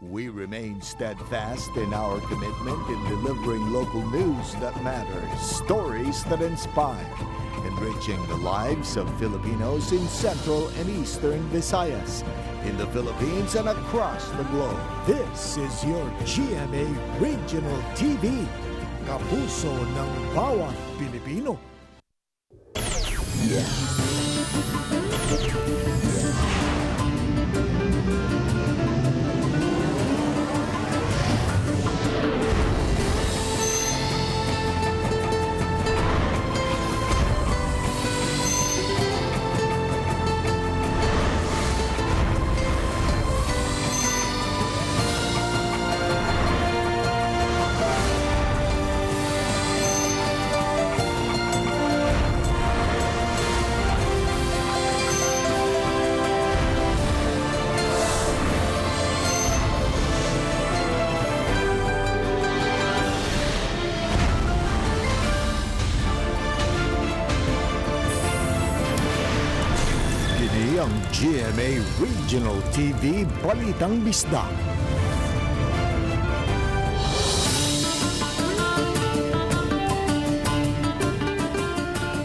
We remain steadfast in our commitment in delivering local news that matters, stories that inspire, enriching the lives of Filipinos in Central and Eastern Visayas, in the Philippines and across the globe. This is your GMA Regional TV, kapuso ng bawat Pilipino. Ang GMA Regional TV Balitang Bisdak.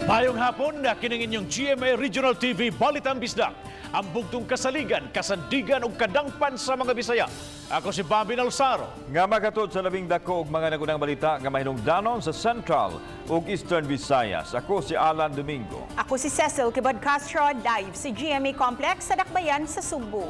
Mayong hapon na kining inyong GMA Regional TV Balitang Bisdak, ang bugtong kasaligan, kasandigan ug kadangpan sa mga Bisaya. Ako si Bobby Nalsaro. Nga magatod sa labing dako ug mga nagunang balita nga mahinungdanon sa Central ug Eastern Visayas. Ako si Alan Domingo. Ako si Cecil Kibod Castro, live si GMA Complex sa Dakbayan sa Cebu.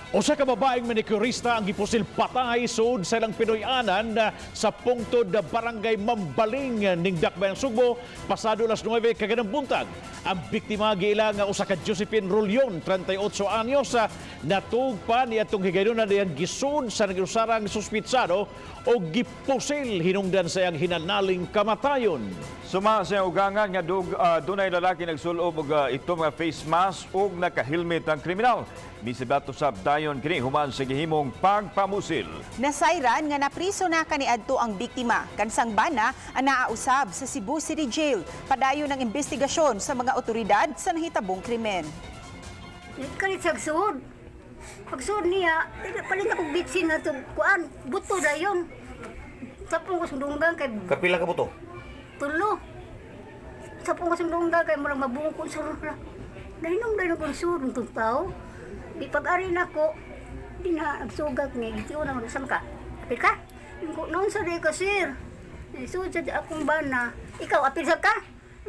Usa ka babaeng manikurista ang gipusil patay sud sa ilang Pinoy-anan sa pungtod na barangay Mambaling ning Dakbayan, Cebu pasado alas 9 kaganang buntag. Ang biktima giila nga usa ka Josephine Rolyon, 38 anyos, natugpa niadtong higayunan diyang gisud sa nagusarang suspitsado o gipusil hinungdan sa iyang hinanaling kamatayon. Suma sa ugangan nga dunay lalaki nagsulob og itong nga face mask ug naka-helmet ang kriminal. Misibato sab dayon kini human sa gihimong pagpamusil. Nasayran nga napriso na kaniadto ang biktima. Kansang bana ang naausab sa Cebu City Jail. Padayon ng investigasyon sa mga otoridad sa nahitabong krimen. Kalit sagsuod. Pagsuod niya, palit akong bitsin na ito. Kuan, buto na yun. Sapong kasundunggan kay... Kapila ka buto? Tulo. Sapong kasundunggan kay marang mabungkon sa rula. Dahinom kong surong itong tao. Di pag-ari na ko, di na nagsugat niya. Gitiyo na saan ka? Apil ka? Yung ko, noon sa di ka, sir. Suod sa di akong bana. Ikaw, apil sa ka?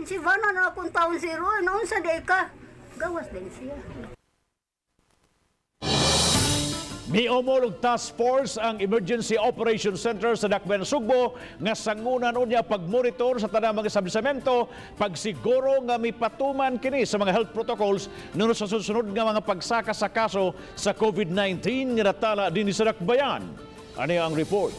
Si bana na akong taon, sir. Noon sa di ka. Gawas din siya. Miomolog Task Force ang Emergency Operation Center sa Dakbayan, Cebu nga sangunan unya pagmonitor sa tanang mga establisamento, pagsiguro nga mipatuman kini sa mga health protocols nuno sa susunod nga mga pagsaka sa kaso sa COVID-19 nga natala dinhi sa Dakbayan. Ania ang report.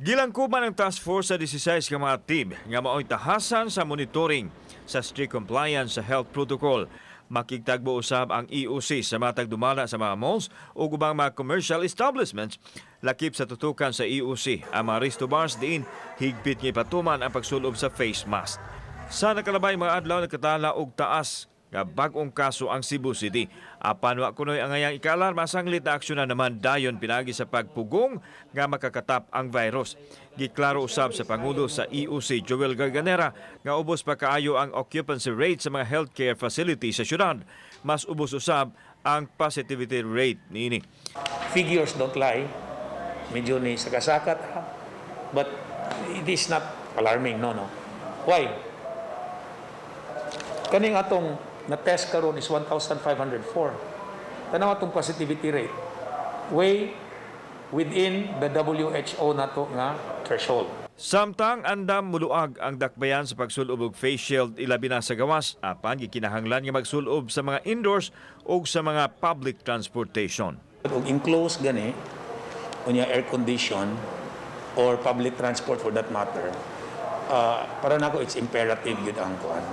Gilangkuban ng task force sa 16 ka mga team nga mao'y tahasan sa monitoring sa strict compliance sa health protocol. Makigtagbo usab ang EOC sa matag dumala sa mga malls o ubang mga commercial establishments. Lakip sa tutukan sa EOC ang mga resto bars diin higpit nga ipatuman ang pagsulob sa face mask. Sa nakalabay mga adlaw nagkatala og taas nga bag-ong kaso ang Cebu City. Apan wa kunoy ang ngayang ikalarma sanglit na aksyon na naman dayon pinagi sa pagpugong nga makakatap ang virus. Giklaro usab sa Pangulo sa EOC Joel Garganera nga ubos pa kaayo ang occupancy rate sa mga healthcare facility sa syudad. Mas ubos usab ang positivity rate niini. Figures don't lie. Medyo ni sakasakat. But it is not alarming, no. Why? Kaning atong na-test karon is 1,504. Tanaw atong positivity rate. Way within the WHO nato nga threshold. Samtang andam muluag ang dakbayan sa pagsulob og face shield ilabi na sa gawas, apan gikinahanglan nga magsulob sa mga indoors o sa mga public transportation. Og enclosed gani, unya air condition or public transport for that matter, para nako it's imperative yun ang kuan.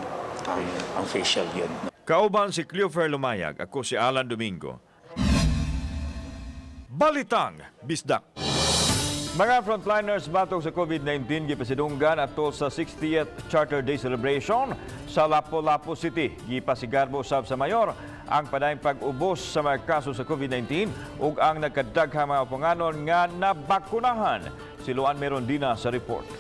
Ang facial yun. Kauban si Cleofer Lumayag, ako si Alan Domingo. Balitang Bisdak. Mga frontliners batok sa COVID-19 gipasidunggan atol sa 60th Charter Day celebration sa Lapu-Lapu City. Gipasigarbo usab sa mayor ang padayong pag-ubos sa mga kaso sa COVID-19 ug ang nagkadaghang mga panganon nga nabakunahan. Si Luan Merondina sa report.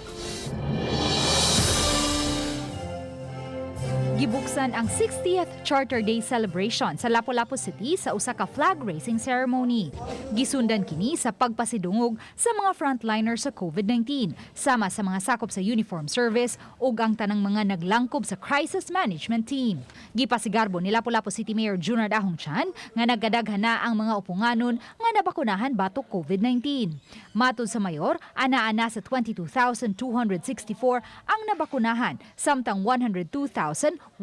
Gibuksan ang 60th Charter Day celebration sa Lapu-Lapu City sa usa ka flag raising ceremony. Gisundan kini sa pagpasidungog sa mga frontliners sa COVID-19, sama sa mga sakop sa uniform service ug ang tanang mga naglangkob sa crisis management team. Gipasigarbo ni Lapu-Lapu City Mayor Junard Ahongchan nga nagkadaghan na ang mga upunganon nga nabakunahan batok COVID-19. Matod sa mayor, ana-ana sa 22,264 ang nabakunahan, samtang 102,161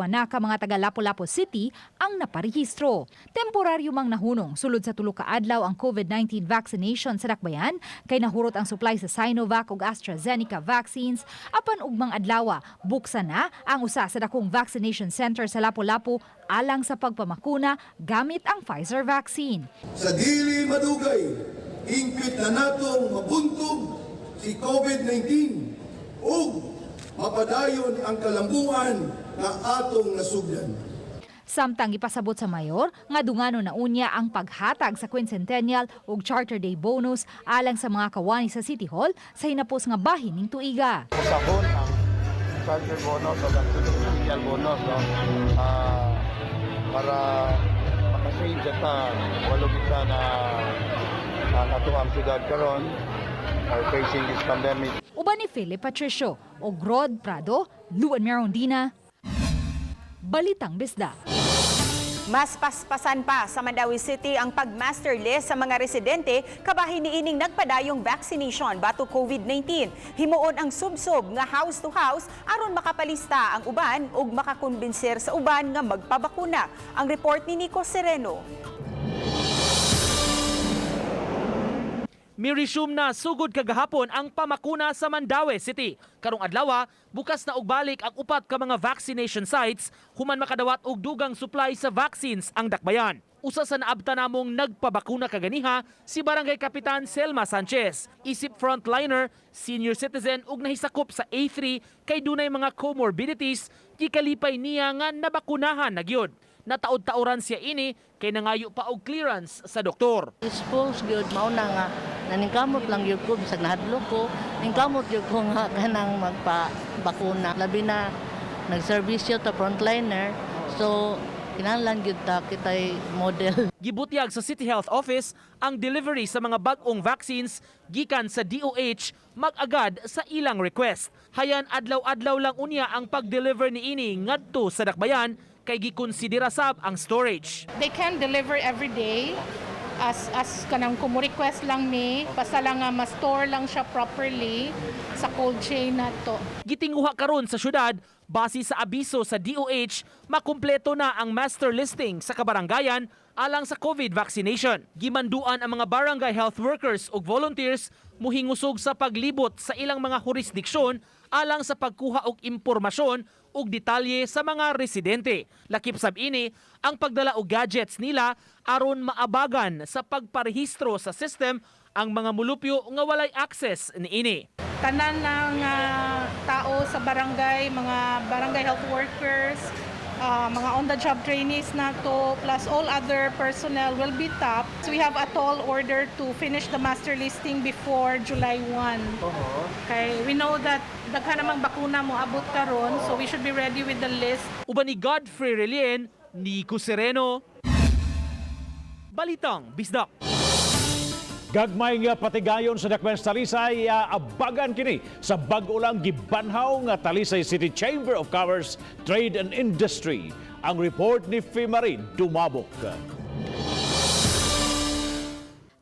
na ka mga taga Lapu-Lapu City ang naparehistro. Temporaryo mang nahunong sulod sa tulo ka adlaw ang COVID-19 vaccination sa dakbayan kay nahurot ang supply sa Sinovac ug AstraZeneca vaccines apan ugmang adlaw buksan na ang usa sa dakong vaccination center sa Lapu-Lapu alang sa pagpamakuna gamit ang Pfizer vaccine. Sa dili madugay, ingpit na natong mabuntog si COVID-19 ug mapadayon ang kalambuan na atong nasugdan. Samtang ipasabot sa mayor nga dungano na unya ang paghatag sa quincentennial ug Charter Day bonus alang sa mga kawani sa City Hall sa hinapos nga bahin ning tuiga. Usabon ang Charter bonus o ang quincentennial bonus para makasave jata walo kita na nato ang syudad karon are facing this pandemic. Uban ni Philip Patricio o Rod Prado, Luan Merondina, Balitang Bisdak. Mas paspasan pa sa Mandawi City ang pag-master list sa mga residente kabahin niining nagpadayong vaccination batok COVID-19. Himuon ang subsob nga house to house aron makapalista ang uban ug makakonbinser sa uban nga magpabakuna. Ang report ni Nico Sereno. Miresume na sugod kagahapon ang pamakuna sa Mandawi City. Karong adlaw, bukas na og balik ang upat ka mga vaccination sites human makadawat og dugang supply sa vaccines ang dakbayan. Usa sa naabta namong nagpabakuna kaganiha si Barangay Kapitan Selma Sanchez. Isip frontliner, senior citizen ug nahisakop sa A3 kay dunay mga comorbidities, gikalipay niya nga nabakunahan na gyud. Nataod-taoran siya ini kay nangayo pa og clearance sa doktor. Expose gyud mao na nga naningkamot lang gyud ko bisag nahadlok ko, ningkamot gyud ko nga kanang magpabakuna. Labi na nagserbisyo ta frontliner, so kinahanglan gyud ta kitay model. Gibutyag sa City Health Office ang delivery sa mga bag-ong vaccines gikan sa DOH mag-agad sa ilang request. Hayan adlaw-adlaw lang unya ang pag-deliver niini ngadto sa dakbayan kay gikonsidera sab ang storage. They can deliver every day as kanang kumo request lang mi basta lang nga ma-store lang siya properly sa cold chain nato. Gitinguha karon sa syudad base sa abiso sa DOH makumpleto na ang master listing sa kabarangayan alang sa COVID vaccination. Gimanduan ang mga barangay health workers ug volunteers muhingusog sa paglibot sa ilang mga jurisdiksyon alang sa pagkuha og impormasyon ug detalye sa mga residente. Lakip sab ini ang pagdala og gadgets nila aron maabagan sa pagparehistro sa system ang mga mulupyo nga walay access niini. Tanan ng tao sa barangay, mga barangay health workers, mga on-the-job trainees nato, plus all other personnel will be tapped. So we have a tall order to finish the master listing before July 1. Okay, we know that daghan namang bakuna mo abot karon, so we should be ready with the list. Uban ni Godfrey Relien, Nico Sereno, Balitang Bisdak. Gagmay nga patigayon sa dakbayan sa Talisay, abagan kini sa bag-o lang gibanhaw nga Talisay City Chamber of Commerce, Trade and Industry. Ang report ni Fimarin Dumabok.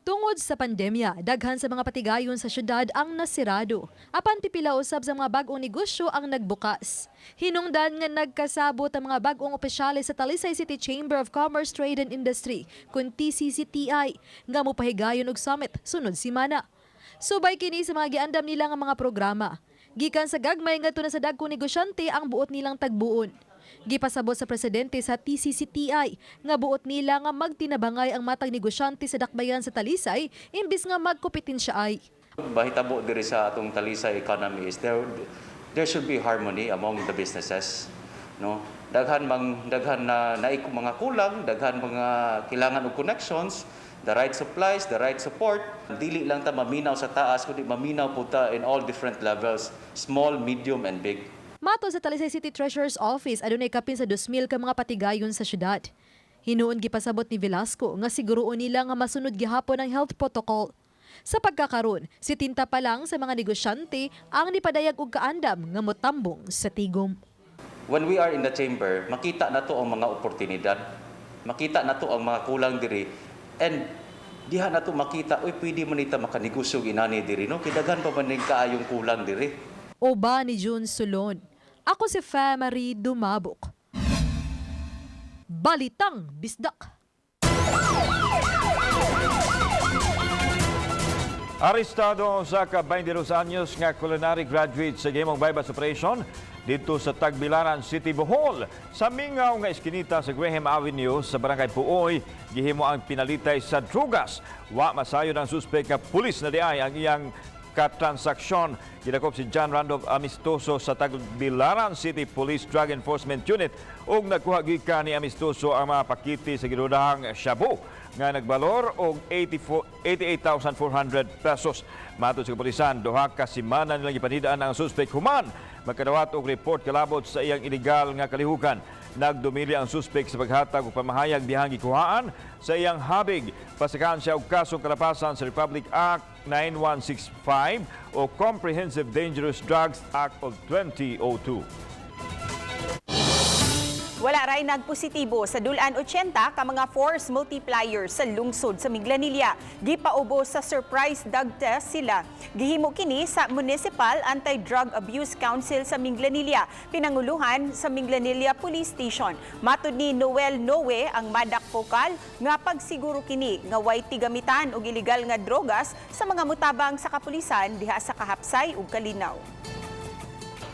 Tungod sa pandemya, daghan sa mga patigayon sa syudad ang nasirado. Apan pipila usab sa mga bag-ong negosyo ang nagbukas. Hinungdan nga nagkasabot ang mga bag-ong opisyales sa Talisay City Chamber of Commerce, Trade and Industry, kun TCCTI, nga mopahigayon og summit sunod semana. Subay kini sa mga giandam nila nga mga programa. Gikan sa gagmay ngadto na sa dagkong negosyante ang buot nilang tagbuon. Gipasabot sa presidente sa TCCTI nga buot nila nga magtinabangay ang matag negosyante sa dakbayan sa Talisay imbis nga magkompetensya ay. Bahitabo diri sa atong Talisay economy is there should be harmony among the businesses, no? Daghan na naik mga kulang, daghan mga kailangan og connections, the right supplies, the right support. Dili lang ta maminaw sa taas kundi maminaw po ta in all different levels, small, medium and big. Mato sa Talisay City Treasurer's Office, adunay kapin sa 2,000 ka mga patigayon sa syudad. Hinuon gipasabot ni Velasco nga siguroon nila nga masunod gihapon ang health protocol. Sa pagkakaroon, si tinta pa lang sa mga negosyante ang nipadayag og kaandam nga motambong sa tigom. When we are in the chamber, makita nato ang mga oportunidad, makita nato ang mga kulang diri, and diha nato makita oy pwede man ita makanegosyo inani diri no kidaghan pa man ning kaayong kulang diri. Oba ni June Sulon. Ako si Marie Dumabok. Balitang Bisdak. Arestado sa ka-22 anyos nga culinary graduate sa Gimong Bypass Operation dito sa Tagbilaran City, Bohol. Sa mingaw nga iskinita sa Graham Avenue sa Barangay Puoy, gihimo ang pinalitay sa drugas. Wa masayon ang suspek nga pulis na diay ang iyang katransaksyon. Gidakop si John Randolph Amistoso sa Tagbilaran City Police Drug Enforcement Unit ug nagkuha gikan ni Amistoso ang mga pakiti sa ginudahang shabu nga nagbalor og 88,400 pesos. Matod sa kapulisan, duha ka semana nilang ipanidaan ang suspek human magkadawat og report kalabot sa iyang illegal nga kalihukan. Nagdumili ang suspek sa paghatag og pamahayag dihang gikuhaan sa iyang habig. Pasakahan siya og kasong kalapasan sa Republic Act 9165 o Comprehensive Dangerous Drugs Act of 2002. Wala ray nagpositibo sa dulan 80 ka mga force multiplier sa lungsod sa Minglanilla. Gipaubos sa surprise drug test sila. Gihimo kini sa Municipal Anti-Drug Abuse Council sa Minglanilla, pinanguluhan sa Minglanilla Police Station. Matud ni Noel Noe ang madak pokal nga pagsiguro kini nga way tigamitan og illegal nga drogas sa mga mutabang sa kapulisan diha sa Kahapsay ug Kalinaw.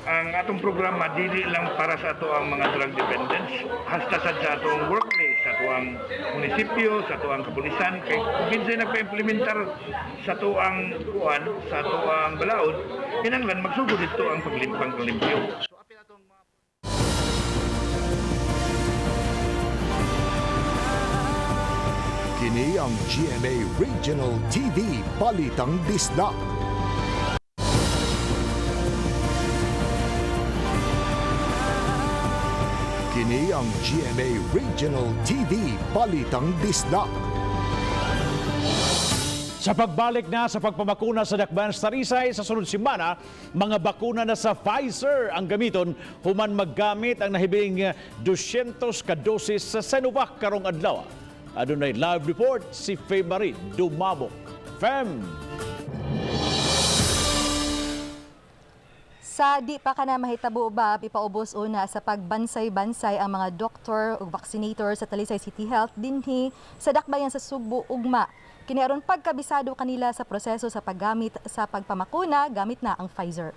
Ang atong programa dili lang para sa ato ang mga drug dependents, hasta sa atong workplace, sa atong munisipyo, sa atong kapulisan, kay kung kinsay nagpa-implementar sa atong kuan, sa atong balaod, kinahanglan magsugod dito ang paglimpyo. Kini ang GMA Regional TV Balitang Bisdak. Kini ang GMA Regional TV Balitang Bisdak. Sa pagbalik na sa pagpamakuna sa dakbayan sa Talisay sa sunod semana, mga bakuna na sa Pfizer ang gamiton human maggamit ang nahibiling 200 ka dosis sa Sinovac karong adlaw. Adunay live report si Marie Dumabok. Fem. Sa di pa ka na mahitabo ba, ipaubos una sa pagbansay-bansay ang mga doktor o vaccinator sa Talisay City Health dinhi sa dakbayan sa Cebu ugma. Kiniaron pagkabisado kanila sa proseso sa paggamit sa pagpamakuna gamit na ang Pfizer.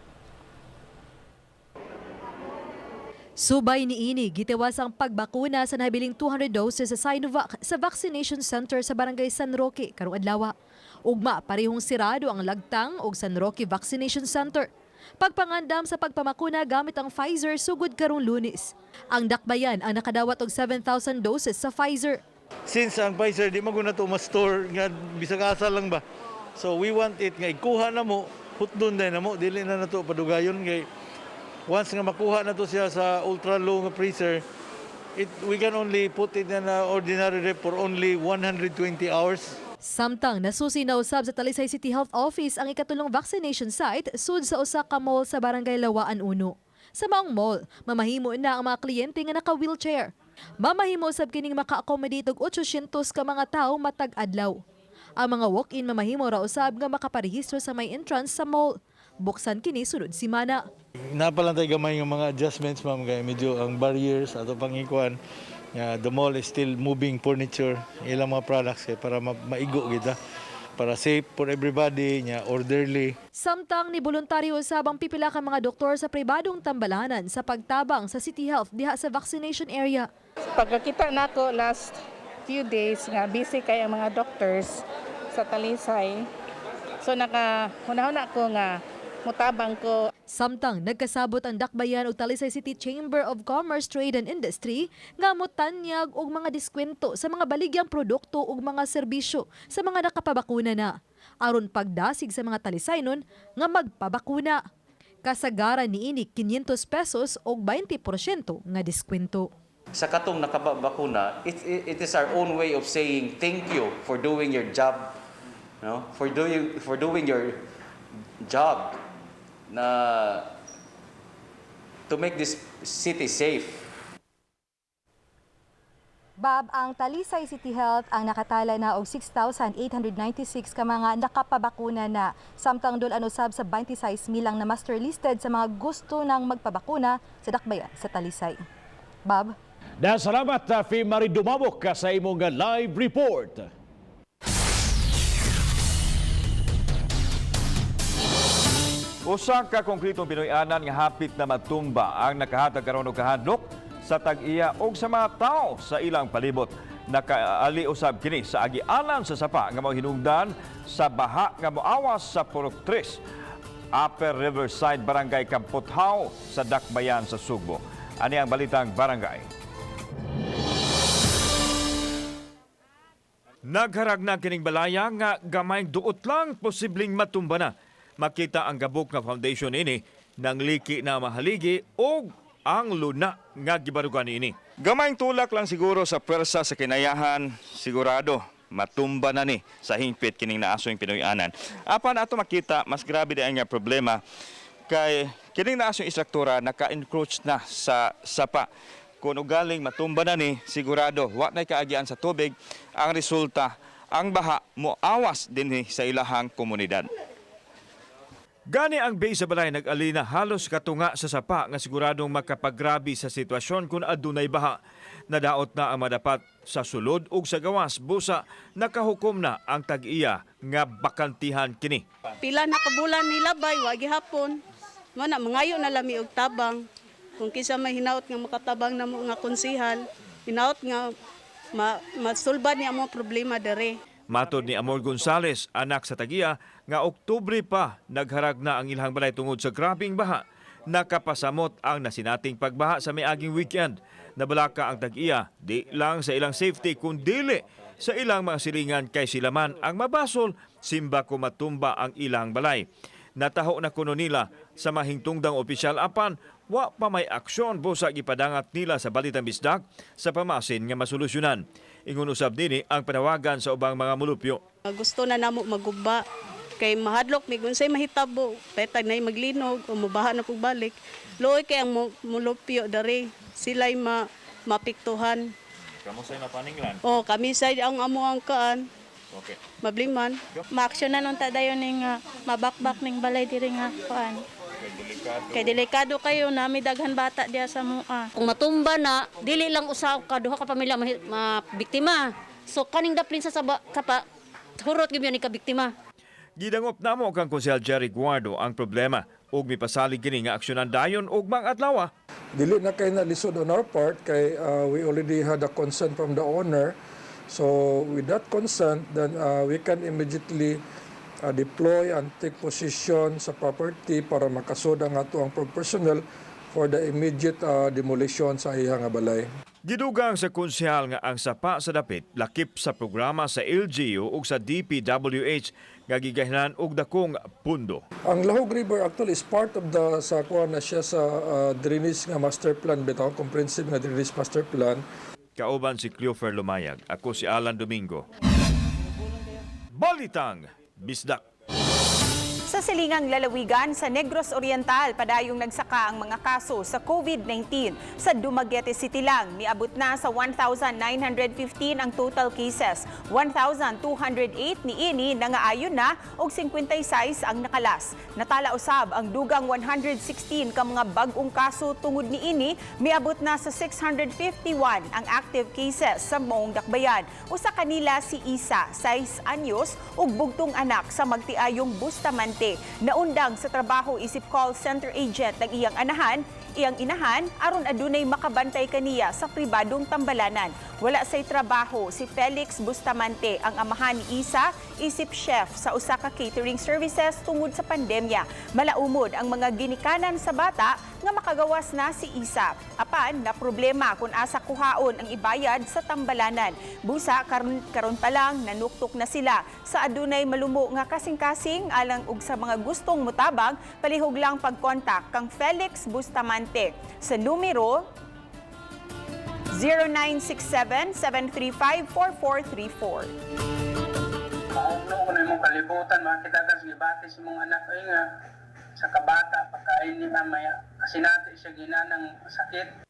Subay niini, gitewas ang pagbakuna sa nabiling 200 doses sa Sinovac sa vaccination center sa Barangay San Roque karong adlaw. Ugma, parehong sirado ang Lagtang ug San Roque Vaccination Center. Pagpangandam sa pagpamakuna gamit ang Pfizer sugod karong Lunes. Ang dakbayan ang nakadawat og 7,000 doses sa Pfizer. Since ang Pfizer di maguna to ma-store nga bisag asa lang ba. So we want it nga ikuha na mo, hutdon na mo, dili na nato padugayon kay once nga makuha na to siya sa ultra low nga freezer, we can only put it in an ordinary rep for only 120 hours. Samtang nasusi na usab sa Talisay City Health Office ang ikatulong vaccination site sud sa usa ka mall sa Barangay Lawaan 1. Sa maong mall, mamahimo na ang mga kliyente nga naka-wheelchair. Mamahimo sab kining maka-accommodate og 800 ka mga tawo matag adlaw. Ang mga walk-in mamahimo ra usab nga makaparehistro sa may entrance sa mall. Buksan kini sunod semana. Napalang tayo gamay ng mga adjustments, ma'am, kaya medyo ang barriers ato pangikuan. The mall is still moving furniture, ilang mga products para maigo kita para safe for everybody, nya orderly. Samtang ni voluntaryo usab ang pipila ka mga doktor sa pribadong tambalanan sa pagtabang sa City Health diha sa vaccination area. Pagkakita nako last few days nga busy kay ang mga doctors sa Talisay. So hunahuna ko nga mutabang ko. Samtang nagkasabot ang Dakbayan ug Talisay City Chamber of Commerce, Trade and Industry nga mutanyag og mga diskwento sa mga baligyang produkto ug mga serbisyo sa mga nakapabakuna na aron pagdasig sa mga Talisaynon nga magpabakuna. Kasagaran niini 500 pesos og 20% nga diskwento. Sa katong nakabakuna, it is our own way of saying thank you for doing your job, no? For doing your job na to make this city safe. Bob, ang Talisay City Health ang nakatala na og 6,896 ka mga nakapabakuna na. Samtang dulan usab sa 26 milang na master listed sa mga gusto nang magpabakuna sa Dakbayan sa Talisay. Bob? Salamat, Fi Marie Dumabok sa imong live report. Usa ka konkretong Pinoy-anan nga hapit na matumba ang nakahatag karon og kahadlok sa tag-iya og sa mga tao sa ilang palibot. Nakaali usab kini sa agianan sa sapa nga mao hinungdan sa baha nga moawas sa Purok 3, Upper Riverside Barangay Kampothaw sa Dakbayan sa Cebu. Ani ang balitang barangay. Nagharag na kining balaya nga gamay duot lang posibleng matumba na. Makita ang gabok nga foundation ini nang liki na mahaligi o ang luna nga gibarugan ini. Gamayng tulak lang siguro sa pwersa sa kinayahan, sigurado matumba na ni sa hingpit kining naasong Pinoy-anan. Apan ato makita mas grabe di nga problema kay kining naasong istruktura naka-encroach na sa sapa. Kung ugaling matumba na ni, sigurado wa nay kaagian sa tubig, ang resulta ang baha moawas dinhi sa ilahang komunidad. Gani ang bay sa balay nag-alina halos katunga sa sapa nga siguradong makapagrabi sa sitwasyon kung adunay baha. Nadaot na ang madapat sa sulod ug sa gawas busa nakahukom na ang tag-iya nga bakantihan kini. Pila na kabulan nila bay wa gihapon. Mo na mangayo na lami og tabang. Kung kisa may hinaot nga makatabang na mo nga konsihal, hinaot nga masulbad niya mo problema dere. Matod ni Amor Gonzales, anak sa tag-iya, nga Oktubre pa nagharag na ang ilang balay tungod sa grabing baha. Nakapasamot ang nasinating pagbaha sa miaging weekend. Nabalaka ang tag-iya, di lang sa ilang safety kundi sa ilang mga silingan kay sila man ang mabasol, simba ko matumba ang ilang balay. Nataho na kuno nila sa mahingtungdang opisyal apan, wa pa may aksyon busa gipadangat nila sa Balitang Bisdak sa pamasin nga masolusyonan. Ingon usab nini ang panawagan sa ubang mga mulupyo. Gusto na namo maguba kay mahadlok mig unsay mahitabo, petag nay maglinog o mubaha na pagbalik. Loy kay ang mulupyo dere sila'y mapiktuhan. Kamo say mapaninglan? Oh, kami say ang amo ang kaan. Okay. Mabliman. Maaksyonan unta dayon ning mabakbak ning balay diri nga kuan. Kay delikado kayo nami daghan bata diya sa mua. Kung matumba na, dili lang usaw ka duha ka pamilya mabiktima. So kaning daplin sa kapa hurot gyud ni ka biktima. Gidangop namo kang Konsehal Jerry Guardo ang problema ug mipasalig kini nga aksyonan dayon ug mga adlaw. Dili na kay na lisod on our part kay we already had a consent from the owner. So with that consent then we can immediately deploy and take position sa property para makasud ang ato ang personnel for the immediate demolition sa iyang balay. Gidugang sa konsehal nga ang sapa sa dapit lakip sa programa sa LGU ug sa DPWH nga gigahinan og dakong pundo. Ang Lahog River actually is part of the sa kuan na siya sa drainage nga master plan bitaw, comprehensive nga drainage master plan. Kauban si Cleofer Lumayag, ako si Alan Domingo. Balitang Bisdak. Sa Sa silingang lalawigan sa Negros Oriental, padayong nagsaka ang mga kaso sa COVID-19. Sa Dumaguete City lang, miabot na sa 1,915 ang total cases. 1,208 niini nangaayon na og 56 ang nakalas. Natala usab ang dugang 116 ka mga bag-ong kaso tungod niini, miabot na sa 651 ang active cases sa Moong Dakbayan. Usa kanila si Isa, 6 anyos ug bugtong anak sa magtiayong Bustamante. Naundang sa trabaho isip call center agent ng iyang inahan aron adunay makabantay kaniya sa pribadong tambalanan. Wala say trabaho si Felix Bustamante, ang amahan ni Isa, isip chef sa usa ka catering services tungod sa pandemya. Malaumod ang mga ginikanan sa bata nga makagawas na si Isa. Apan na problema kung asa kuhaon ang ibayad sa tambalanan. Busa karon pa lang nanuktok na sila sa adunay malumo nga kasing-kasing alang ug sa mga gustong mutabang palihog lang pagkontak kang Felix Bustamante sa numero 0967-735-4434. Ano ko na mong kalibutan, makita ka sa gibatis mong anak ay nga sa kabata, pagkain ni mamaya, kasi natin siya ginanang sakit.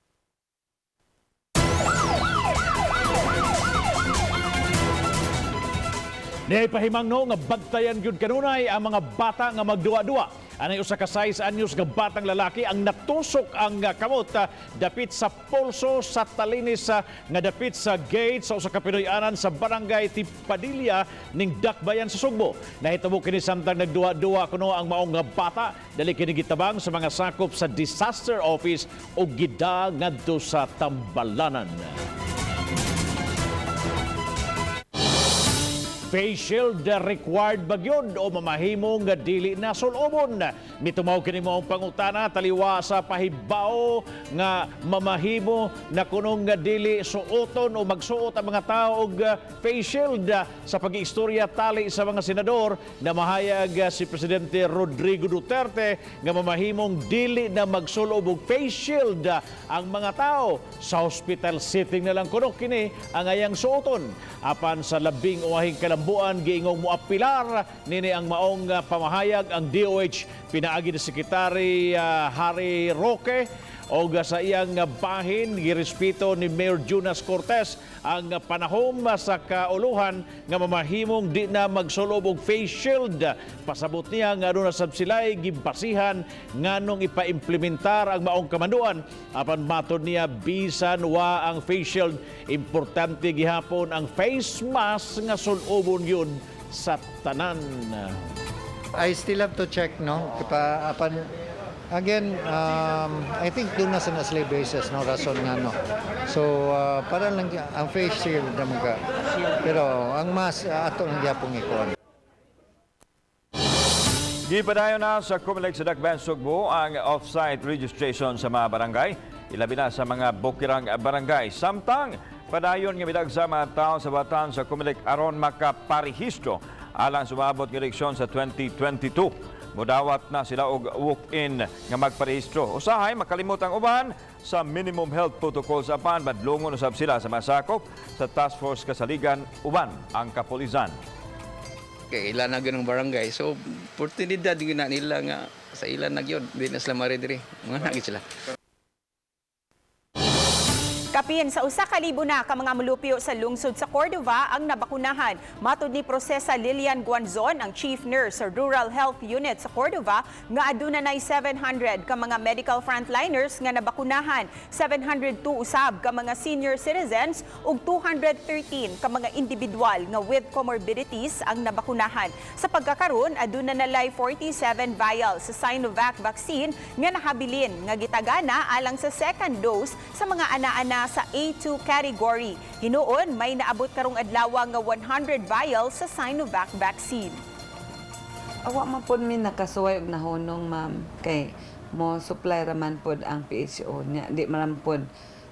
Ni pahimangno nga bagtayan gyud kanunay ang mga bata nga magduwa-duwa. Anay usa ka 6 anyos nga batang lalaki ang natusok ang kamot dapit sa pulso sa talinis nga dapit sa gate sa usa ka Pinoy-anan sa barangay Tipadilla ning Dakbayan sa Sugbo. Nahitabo kini samtang nagduwa-duwa kuno ang maong nga bata, dali kini gitabang sa mga sakop sa disaster office ug gida ngadto sa tambalanan. Face shield required ba yun o mamahimong dili na sulobon? Mitumaw kini mo ang pangutana taliwa sa pahibao nga mamahimo na kunong dili suoton o magsuot ang mga tao og face shield sa pag-iistorya tali sa mga senador na mahayag si Presidente Rodrigo Duterte nga mamahimong dili na magsulob og face shield ang mga tao sa hospital setting na lang kuno kini ang ayang suoton. Apan sa labing uwahing kalambuan giingong moapilar nini ang maong pamahayag ang DOH pinaagi ni Sekretary Harry Roque o sa iyang bahin girespeto ni Mayor Jonas Cortez ang panahom sa kauluhan nga mamahimong di na magsulob og face shield. Pasabot niya nga doon na sabsilay gibasihan nganong ipa-implementar ang maong kamanduan. Apan matod niya bisan wa ang face shield, importante gihapon ang face mask nga sulobon yun sa tanan. I still have to check, no? Again, I think doon na sa naslay basis, no, rason nga, no. So, para lang ang face shield na mga. Pero ang mask, ato lang yapong ikon. Gipadayon na sa Comelec sa Dakbayan Sugbo ang off-site registration sa mga barangay. Ilabi na sa mga bukirang barangay. Samtang, padayon nga bidag sa mga tao sa batan sa Comelec aron makaparehistro alang sumabot ng eleksyon sa 2022. Mudawat na sila og walk-in nga magparehistro. Usahay makalimutang uban sa minimum health protocols apan badlongon usab sila sa masakop sa task force kasaligan uban ang kapulisan. Kay ilan na gyud ang barangay. So oportunidad gyud na nila nga sa ilan na gyud di na sila maridiri. Mga nagit sila. Kapin sa usa ka libo na ka mga mulupyo sa lungsod sa Cordova ang nabakunahan. Matud ni Prosesa Lilian Guanzon, ang Chief Nurse sa Rural Health Unit sa Cordova, nga aduna nay 700 ka mga medical frontliners nga nabakunahan, 702 usab ka mga senior citizens ug 213 ka mga individual nga with comorbidities ang nabakunahan. Sa pagkakaron, aduna nalay 47 vials sa Sinovac vaccine nga nahabilin nga gitagana alang sa second dose sa mga ana-ana sa A2 category. Hinuon, may naabot karong adlaw nga 100 vials sa Sinovac vaccine. Awa man pod mi nakasuway og nahunong, ma'am, kay mo supply raman pod ang PHO nya, di man pod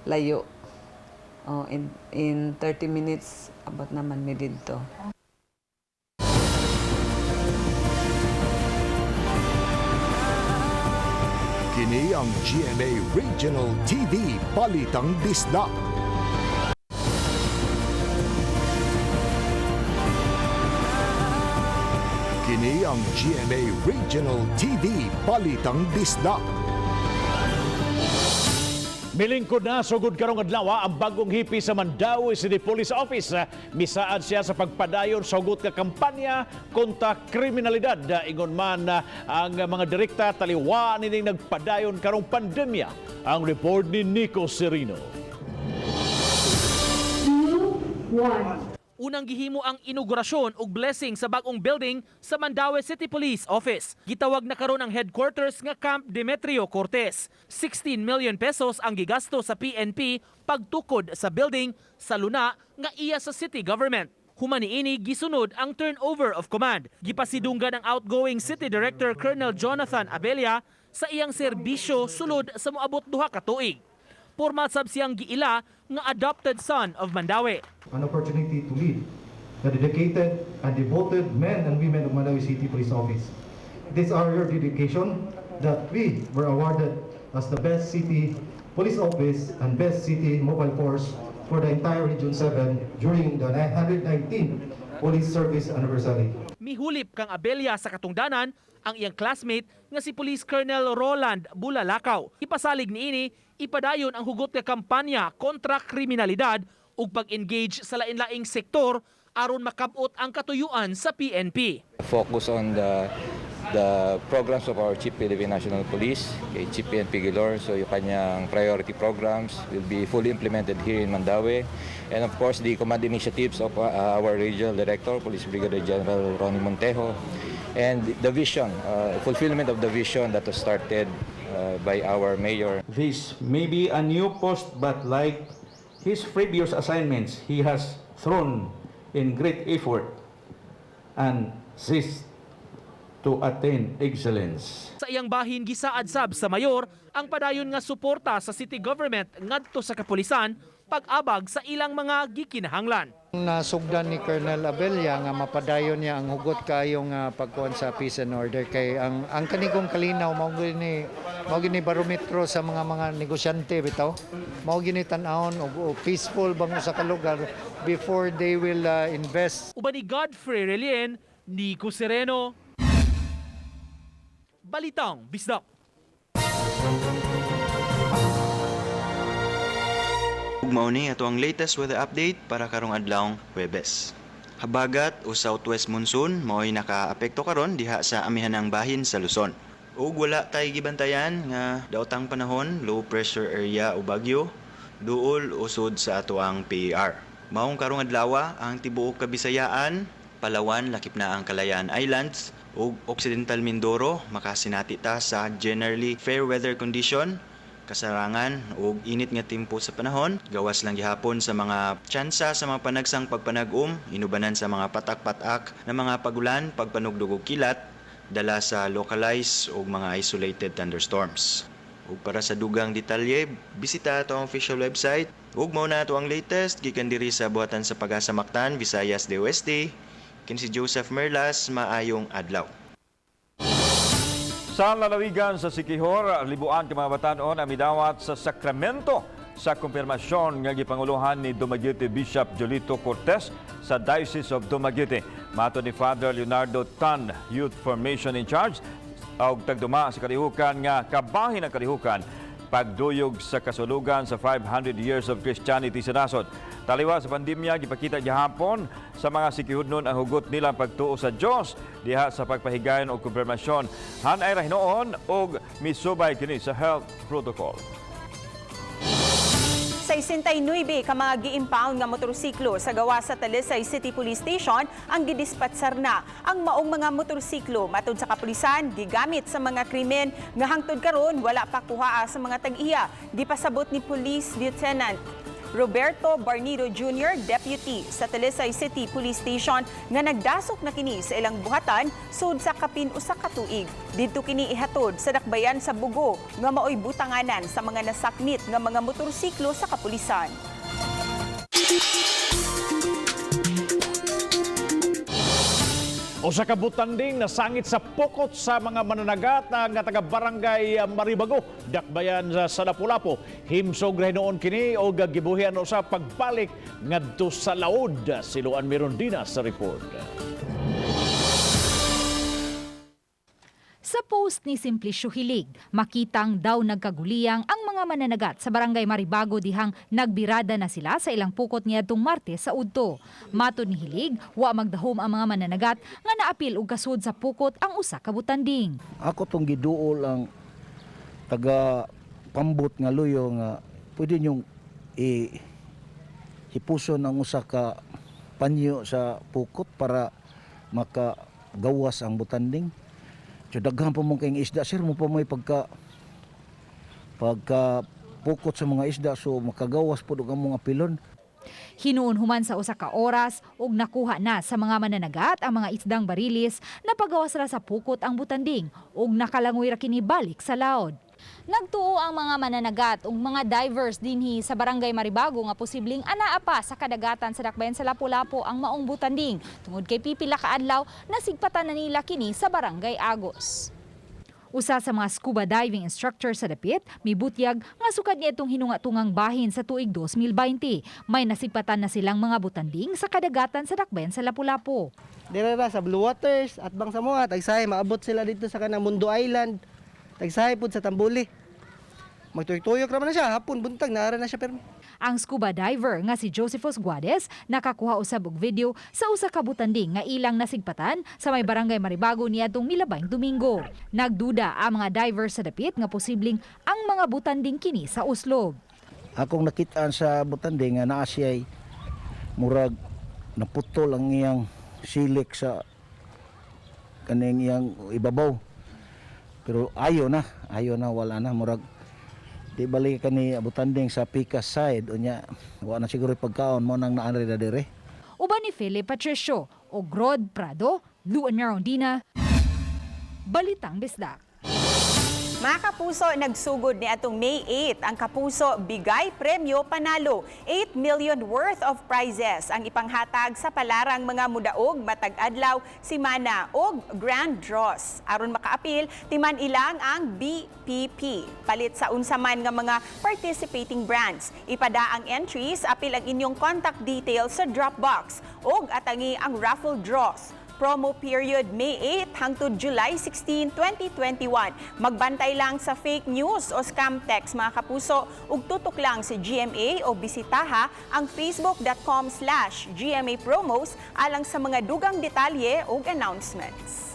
layo. In 30 minutes abot naman mi didto. Kini ang GMA Regional TV Balitang Bisdak. Kini ang GMA Regional TV Balitang Bisdak. Milingkod na sugod karong adlaw ang bagong hipi sa Mandawi City Police Office. Misaad siya sa pagpadayon sa hugot ka kampanya kontra kriminalidad. Ingon man ang mga direkta taliwa nining nagpadayon karong pandemya. Ang report ni Nico Serino. Unang gihimo ang inaugurasyon ug blessing sa bagong building sa Mandawi City Police Office. Gitawag na karon ang headquarters nga Camp Demetrio Cortez. 16 million pesos ang gigasto sa PNP pagtukod sa building sa luna nga iya sa city government. Human niini gisunod ang turnover of command. Gipasidunggan ang outgoing City Director Colonel Jonathan Abella sa iyang serbisyo sulod sa moabot 2 ka tuig. Porma sab siyang giila nga adopted son of Mandawi. An opportunity to lead the dedicated and devoted men and women of Mandawi City Police Office. It is our dedication that we were awarded as the best city police office and best city mobile force for the entire Region 7 during the 119th Police Service Anniversary. Mihulip kang Abella sa katungdanan ang iyang classmate nga si Police Colonel Roland Bulalakaw. Ipasalig niini ipadayon ang hugot nga kampanya kontra kriminalidad ug pag-engage sa lain-laing sektor aron makabot ang katuyuan sa PNP. Focus on the programs of our Chief Philippine National Police, kay Chief PNP Gilor. So yung kanyang priority programs will be fully implemented here in Mandawi. And of course, the command initiatives of our Regional Director, Police Brigadier General Ronnie Montejo, and the vision, fulfillment of the vision that was started by our mayor. This may be a new post, but like his previous assignments, he has thrown in great effort and zest to attain excellence. Sa iyang bahin gisaad sab sa mayor ang padayon nga suporta sa city government ngadto sa kapulisan pag-abag sa ilang mga gikinahanglan. Nasugdan ni Colonel Abella nga mapadayon niya ang hugot kayong pagkuhan sa peace and order kay ang kanigong kalinaw mao gini barometro sa mga negosyante bitaw. Mao gini tan-awon og peaceful bang sa kalugar before they will invest. Uban ni Godfrey Relien, Nico Sereno, Balitang Bisdak. Mao ni ato ang latest weather update para karong adlawng Huwebes. Habagat o southwest monsoon mao'y nakaapekto karon diha sa amihanang bahin sa Luzon. Ug wala tay gibantayan nga daotang panahon, low pressure area o bagyo duol usod sa ato ang PER. Maong karong adlaw ang tibuok Kabisayaan, Palawan, lakip na ang Kalayaan Islands ug Occidental Mindoro makasinati ta sa generally fair weather condition. Kasarangan o init nga tempo sa panahon, gawas lang gihapon sa mga tsansa sa mga panagsang pagpanag-um, inubanan sa mga patak-patak na mga pagulan, pagpanugdog og kilat, dala sa localized o mga isolated thunderstorms. Ug para sa dugang detalye, bisita ato ang official website. Ug mao na ato ang latest gikan diri sa buhatan sa Pag-asa Mactan, Visayas del Oeste. Kin si Joseph Merlas, maayong adlaw. Sa lalawigan sa Siquijor, libuan ka mga batanon ang midawat sa sakramento sa kumpirmasyon nga gipanguluhan ni Dumaguete Bishop Jolito Cortez sa Diocese of Dumaguete. Mato ni Father Leonardo Tan, Youth Formation in Charge, og tagduma sa kalihukan nga kabahin ang kalihukan pagduyog sa kasulugan sa 500 years of Christianity sa nasod. Taliwa sa pandemya, gipakita gihapon sa mga sikihudnon ang hugot nilang pagtuo sa Dios diha sa pagpahigayon o kumpirmasyon. Hanay ra hinoon og misubay kini sa health protocol. 69 ka mga gi-impound nga motorsiklo sa gawa sa Talisay City Police Station ang gidispatsar na. Ang maong mga motorsiklo matud sa kapulisan gigamit sa mga krimen nga hangtod karon wala pa kuhaa sa mga tag-iya. Gipasabot ni Police Lieutenant Roberto Barnido Jr., Deputy sa Talisay City Police Station nga nagdasok na kini sa ilang buhatan sud sa kapin usa ka tuig. Didto kini ihatod sa dakbayan sa Bugo nga maoy butanganan sa mga nasakmit nga mga motorsiklo sa kapulisan. O sa kabutang ding nasangit sa pukot sa mga mananagat nga taga-barangay Maribago, dakbayan sa Lapu-Lapu. Himsog rehinoon kini o gibuhian sa pagbalik ngadto sa laod. Siluan Mirondina sa report. Sa post ni Simplicio Hilig, makitang daw nagkaguliyang ang mga mananagat sa barangay Maribago dihang nagbirada na sila sa ilang pukot niadtong Martes sa udto. Matod ni Hilig, wa magdahom ang mga mananagat nga naapil og kasud sa pukot ang usa ka butanding. Ako tong giduol ang taga pambot nga luyo nga pwede nyong hipuson ang usa ka panyo sa pukot para makagawas ang butanding. So daghan pa mong kayong isda, sir, mo pa may pagka pukot sa mga isda, so makagawas po ang mga pilon. Hinuon human sa usa ka oras ug nakuha na sa mga mananagat ang mga isdang barilis na pagawas ra sa pukot ang butanding ug nakalangoy ra kini balik sa laod. Nagtuo ang mga mananagat ug mga divers dinhi sa barangay Maribago nga posibleng anaa pa sa kadagatan sa dakbayan sa Lapu-Lapu ang maong butanding. Tungod kay pipila ka adlaw nasigpatan na nila kini sa barangay Agos. Usa sa mga scuba diving instructor sa dapit, mibutyag nga sukad niya itong hinungatungang bahin sa tuig 2020. May nasigpatan na silang mga butanding sa kadagatan sa dakbayan sa Lapu-Lapu. Dire ra sa Blue Waters at bang sa mga tagsahay maabot sila dito sa kanang Mundo Island. Tagsahay pud sa Tambuli. Magtuyok-tuyok raman na siya, hapon buntag naara na siya permi. Ang scuba diver nga si Josephus Guades nakakuha usab og video sa usa ka butanding nga ilang nasigpatan sa may barangay Maribago niadtong milabay Domingo. Nagduda ang mga divers sa dapit nga posibleng ang mga butanding kini sa uslob. Akong nakitaan sa butanding nga naa siya'y murag naputol ang iyang silik sa kaning iyang ibabaw. Pero ayaw na wala na murag di balik kani butanding sa Picas side unya wa na siguro pagkaon mo nang naanri na dire. Uban ni Philip Patricio o Rod Prado, Ania Rondina, Balitang Bisdak. Mga kapuso, nagsugod ni atong May 8 ang Kapuso Bigay Premyo Panalo. 8 million worth of prizes ang ipanghatag sa palarang mga mudaog matag adlaw, simana og grand draws. Aron makaapil, timan ilang ang BPP. Palit sa unsaman nga mga participating brands. Ipada ang entries, apil ang inyong contact details sa Dropbox og atangi ang raffle draws. Promo period May 8 hangtod July 16, 2021. Magbantay lang sa fake news o scam text mga kapuso ug tutok lang si GMA o bisitaha ang facebook.com/GMA promos alang sa mga dugang detalye ug announcements.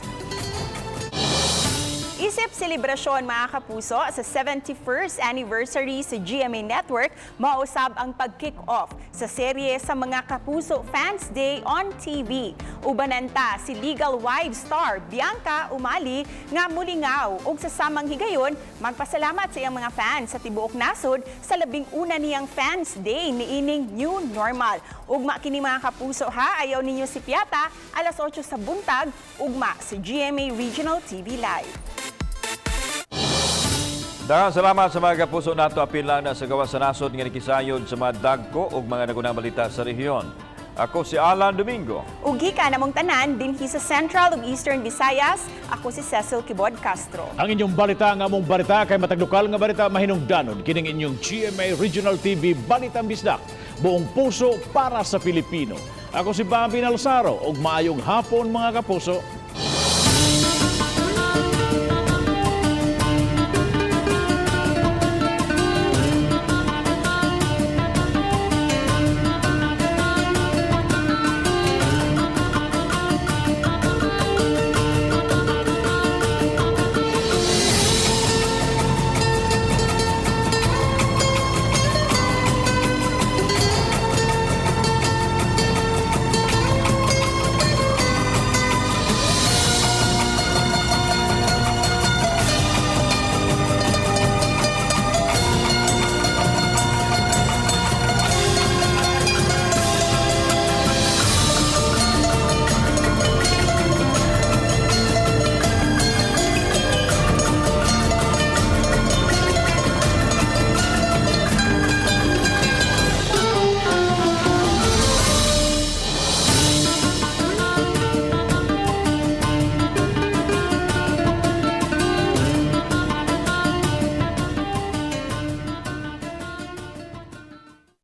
Isip selebrasyon mga kapuso sa 71st anniversary sa GMA Network, mausab ang pag-kick-off sa serye sa mga Kapuso Fans Day on TV. Ubananta si Legal Wives star Bianca Umali nga mulingaw ug sa samang higayon magpasalamat sa iyang mga fans sa tibuok nasod sa labing una niyang Fans Day niining New Normal. Ugma kini mga kapuso ha, ayaw ninyo si Piata, alas 8 sa buntag, ugma sa GMA Regional TV Live. Daghang salamat sa mga kapuso nato apil lang na sa gawas sa nasod nga nikisayod sa mga dagko ug mga nagunang balita sa rehiyon. Ako si Alan Domingo. Ugi ka namong tanan dinhi sa Central ug Eastern Visayas. Ako si Cecil Kibod Castro. Ang inyong balita nga among balita kay matag lokal nga balita mahinungdanon kining inyong GMA Regional TV Balitang Bisdak. Buong puso para sa Pilipino. Ako si Bambi Nalsaro ug maayong hapon mga kapuso.